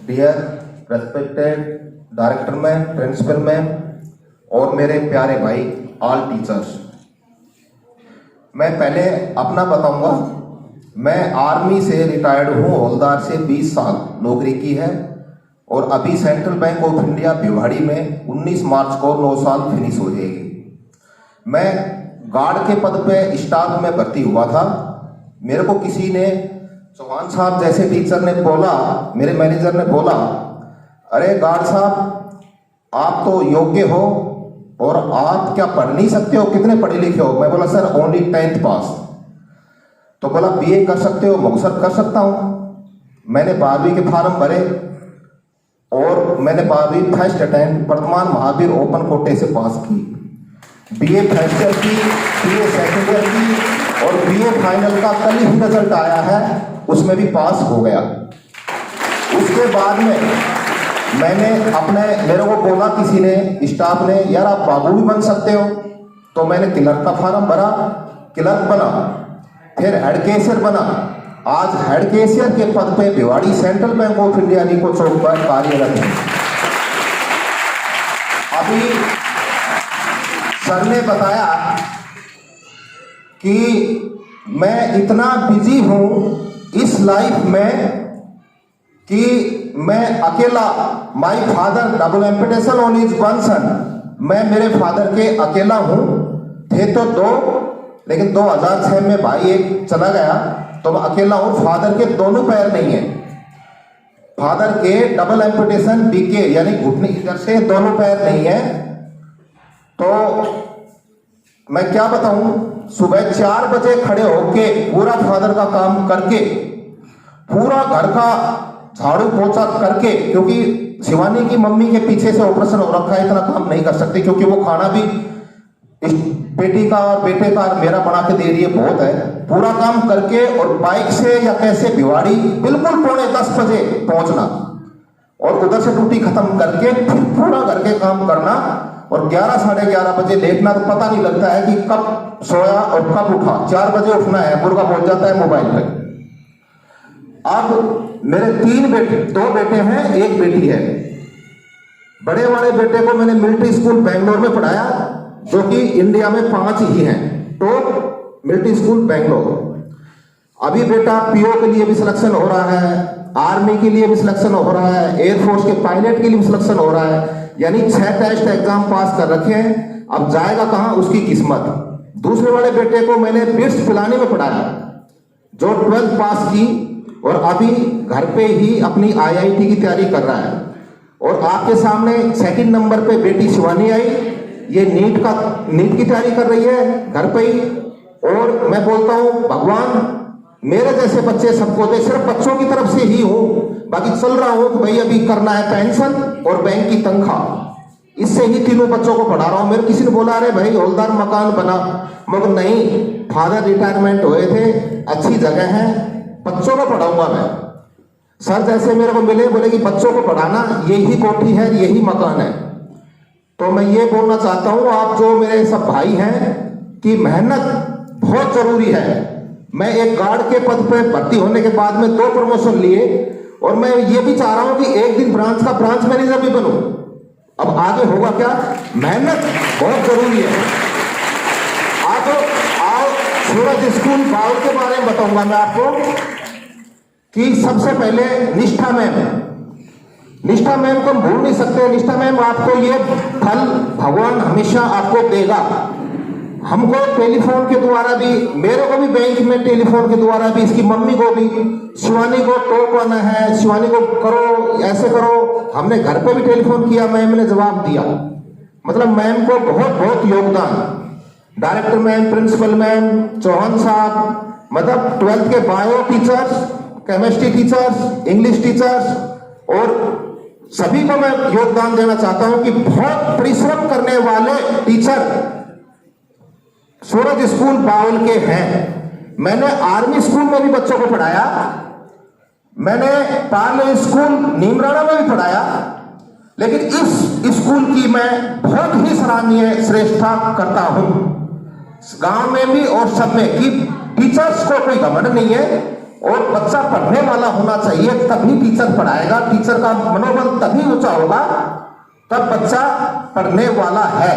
Dear respected director ma'am, principal ma'am और मेरे प्यारे भाई ऑल टीचर्स, मैं पहले अपना बताऊंगा। मैं आर्मी से रिटायर्ड हूँ, हवलदार से 20 साल नौकरी की है और अभी central bank of India Bhiwadi में 19 मार्च को 9 साल फिनिश हो जाएगी। मैं गार्ड के पद पे स्टाफ में भर्ती हुआ था। मेरे को किसी ने, चौहान साहब जैसे टीचर ने बोला, मेरे मैनेजर ने बोला, अरे गार्ड साहब आप तो योग्य हो और आप क्या पढ़ नहीं सकते हो, कितने पढ़े लिखे हो? मैं बोला सर ओनली 10th पास। तो बोला बीए कर सकते हो? मैं सर कर सकता हूँ। मैंने 12वीं के फार्म भरे और मैंने 12वीं फर्स्ट अटेम्प्ट वर्तमान महावीर ओपन कोटे से पास की। बीए फर्स्ट ईयर की, बीए सेकेंड ईयर की और बीए फाइनल का कल ही रिजल्ट आया है, उसमें भी पास हो गया। उसके बाद में मैंने मेरे को बोला किसी ने, स्टाफ ने, यार आप बाबू भी बन सकते हो। तो मैंने क्लर्क का फार्म भरा, क्लर्क बना, फिर हेड कैशियर बना। आज हेड कैशियर के पद पे Bhiwadi central bank of India को चौक पर कार्यरत है। अभी सर ने बताया कि मैं इतना बिजी हूं इस लाइफ में कि मैं अकेला, my father double amputation on his one son, मैं मेरे फादर के अकेला हूं। थे तो 2, लेकिन 2006 में भाई एक चला गया तो मैं अकेला हूं। फादर के दोनों पैर नहीं है, फादर के डबल एम्पुटेशन बीके यानी घुटने इधर से दोनों पैर नहीं है। तो मैं क्या बताऊं, सुबह 4 बजे खड़े होके पूरा फादर का काम करके, पूरा घर का झाड़ू पोछा करके, क्योंकि शिवानी की मम्मी के पीछे से ऑपरेशन हो रखा है, इतना काम नहीं कर सकते क्योंकि वो खाना भी इस बेटी का और बेटे का मेरा बना के दे रही है, बहुत है। पूरा काम करके और बाइक से या कैसे भिवाड़ी बिल्कुल 9:45 बजे पहुंचना और उधर से ड्यूटी खत्म करके फिर पूरा घर के काम करना और 11 साढ़े 11 बजे लेटना। तो पता नहीं लगता है कि कब सोया और कब उठा। 4 बजे उठना है, मुर्गा बोल जाता है मोबाइल पे। अब मेरे 3 बेटे, 2 बेटे हैं, 1 बेटी है। बड़े वाले बेटे को मैंने मिलिट्री स्कूल बेंगलोर में पढ़ाया, जो कि इंडिया में 5 ही हैं, टॉप मिलिट्री स्कूल बेंगलोर। अभी बेटा पीओ के लिए भी सिलेक्शन हो रहा है, आर्मी के लिए भी सिलेक्शन हो रहा है, एयरफोर्स के पायलट के लिए भी सिलेक्शन हो रहा है। यानी 6 टेस्ट एग्जाम पास कर रखे हैं। अब जाएगा कहां उसकी किस्मत। दूसरे वाले बेटे को मैंने बिट्स पिलानी में पढ़ाया, जो 12th पास की और अभी घर पे ही अपनी IIT की तैयारी कर रहा है। और आपके सामने 2nd नंबर पे बेटी शिवानी आई, ये नीट की तैयारी कर रही है घर पे ही। और मैं बोलता हूं भगवान मेरे जैसे बच्चे सबको दे, सिर्फ बच्चों की तरफ से ही हूं, बाकी चल रहा हूं कि भाई अभी करना है पेंशन और बैंक की तनख्वाह, इससे ही तीनों बच्चों को पढ़ा रहा हूं। मेरे किसी ने बोला अरे भाई हवलदार मकान बना, मगर नहीं, फादर रिटायरमेंट हुए थे, अच्छी जगह है, बच्चों को पढ़ाऊंगा मैं। सर जैसे मेरे को मिले, बोले कि बच्चों को पढ़ाना यही कोठी है, यही मकान है। तो मैं ये बोलना चाहता हूं आप जो मेरे सब भाई हैं कि मेहनत बहुत जरूरी है। मैं एक गार्ड के पद पे भर्ती होने के बाद में 2 प्रमोशन लिए और मैं ये भी चाह रहा हूं कि एक दिन ब्रांच का ब्रांच मैनेजर भी बनूं। अब आगे होगा क्या, मेहनत बहुत जरूरी है। आओ सूरज स्कूल बाउल के बारे में बताऊंगा मैं आपको कि सबसे पहले निष्ठा मैम को हम भूल नहीं सकते। निष्ठा मैम आपको ये फल भगवान हमेशा आपको देगा। हमको टेलीफोन के द्वारा भी, मेरे को भी बैंक में टेलीफोन के द्वारा भी, इसकी मम्मी को भी, शिवानी को टोक आना है, शिवानी को करो, ऐसे करो। हमने घर पे भी टेलीफोन किया, मैम ने जवाब दिया। मतलब मैम को बहुत बहुत योगदान, director ma'am, principal ma'am, Chauhan साहब, मतलब 12th के bio teachers, chemistry teachers, English teachers और सभी को मैं योगदान देना चाहता हूं कि बहुत परिश्रम करने वाले टीचर सूरज स्कूल बावल के हैं। मैंने आर्मी स्कूल में भी बच्चों को पढ़ाया, मैंने पार्ले स्कूल नीमराना में भी पढ़ाया, लेकिन इस स्कूल की मैं बहुत ही सराहनीय श्रेष्ठता करता हूं, गांव में भी और सब में, कि टीचर्स को कोई घमंड नहीं है और बच्चा पढ़ने वाला होना चाहिए, तभी टीचर पढ़ाएगा। टीचर का मनोबल तभी ऊंचा होगा तब बच्चा पढ़ने वाला है।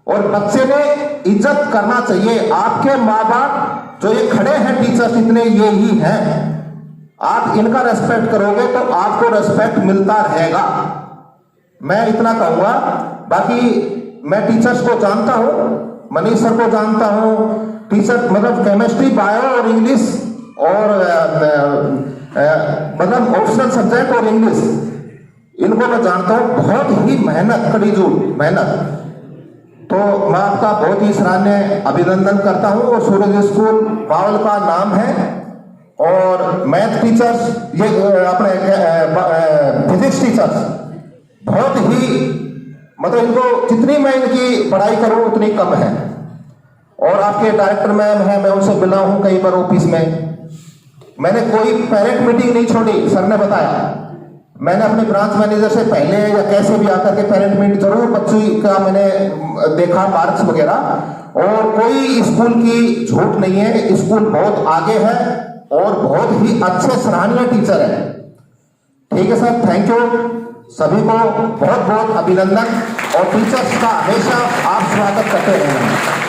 और बच्चे ने इज्जत करना चाहिए। आपके माँ बाप जो ये खड़े हैं टीचर्स इतने, ये ही हैं। आप इनका रेस्पेक्ट करोगे तो आपको रेस्पेक्ट मिलता रहेगा। मैं इतना कहूंगा। बाकी मैं टीचर्स को जानता हूं, मनीष सर को जानता हूं, टीचर मतलब केमिस्ट्री, बायो और इंग्लिश और मतलब ऑप्शनल सब्जेक्ट और इंग्लिश, इनको मैं जानता हूं। बहुत ही मेहनत, कड़ीजूड़ मेहनत। तो मैं आपका बहुत ही सराहनीय अभिनंदन करता हूं। और सूरज स्कूल बावल का नाम है। और मैथ टीचर्स, ये अपने फिजिक्स टीचर्स बहुत ही मतलब इनको जितनी मैं इनकी पढ़ाई करूं उतनी कम है। और आपके डायरेक्टर मैम हैं, मैं उनसे मिला हूं कई बार ऑफिस में। मैंने कोई पेरेंट मीटिंग नहीं छोड़ी, सर ने बताया। मैंने अपने ब्रांच मैनेजर से पहले या कैसे भी आकर के पेरेंट मीट जरूर बच्चों का मैंने देखा, मार्क्स वगैरह। और कोई स्कूल की झूठ नहीं है, स्कूल बहुत आगे है और बहुत ही अच्छे सराहनीय टीचर है। ठीक है सर, थैंक यू। सभी को बहुत बहुत अभिनंदन। और टीचर्स का हमेशा आप स्वागत करते रहेंगे।